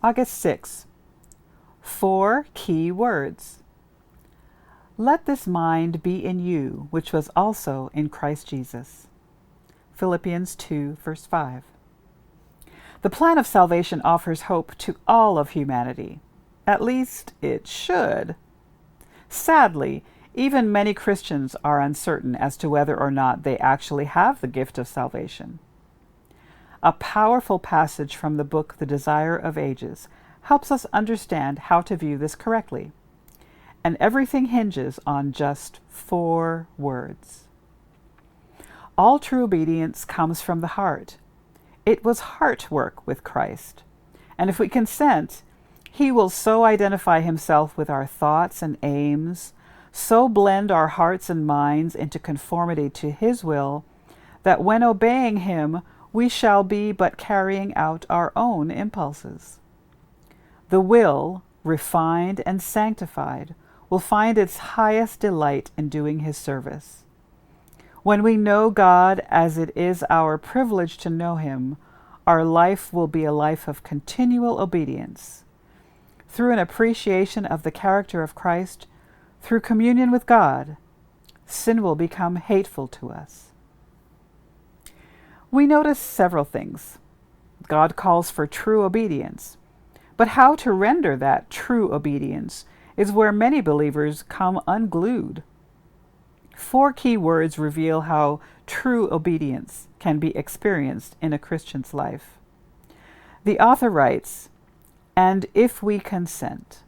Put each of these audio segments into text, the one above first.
August 6. 4 key words. Let this mind be in you, which was also in Christ Jesus. Philippians 2, verse 5. The plan of salvation offers hope to all of humanity. At least it should. Sadly, even many Christians are uncertain as to whether or not they actually have the gift of salvation. A powerful passage from the book The Desire of Ages helps us understand how to view this correctly. And everything hinges on just 4 words. All true obedience comes from the heart. It was heart work with Christ. And if we consent, He will so identify Himself with our thoughts and aims, so blend our hearts and minds into conformity to His will, that when obeying Him, we shall be but carrying out our own impulses. The will, refined and sanctified, will find its highest delight in doing His service. When we know God as it is our privilege to know Him, our life will be a life of continual obedience. Through an appreciation of the character of Christ, through communion with God, sin will become hateful to us. We notice several things. God calls for true obedience, but how to render that true obedience is where many believers come unglued. 4 key words reveal how true obedience can be experienced in a Christian's life. The author writes, "And if we consent."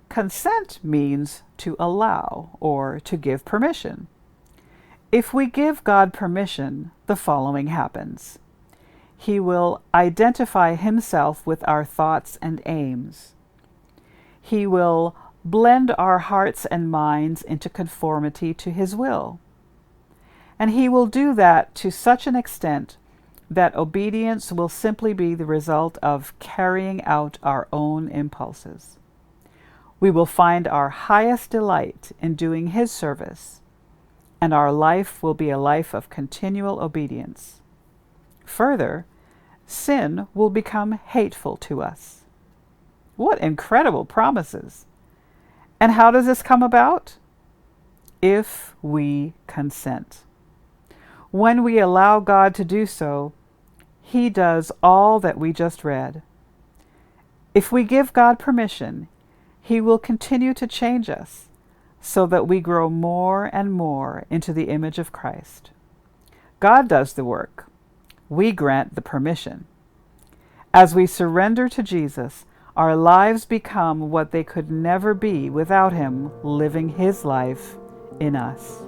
Consent means to allow or to give permission. If we give God permission, the following happens. He will identify Himself with our thoughts and aims. He will blend our hearts and minds into conformity to His will. And He will do that to such an extent that obedience will simply be the result of carrying out our own impulses. We will find our highest delight in doing His service, and our life will be a life of continual obedience. Further, sin will become hateful to us. What incredible promises! And how does this come about? If we consent. When we allow God to do so, He does all that we just read. If we give God permission, He will continue to change us so that we grow more and more into the image of Christ. God does the work. We grant the permission. As we surrender to Jesus, our lives become what they could never be without Him living His life in us.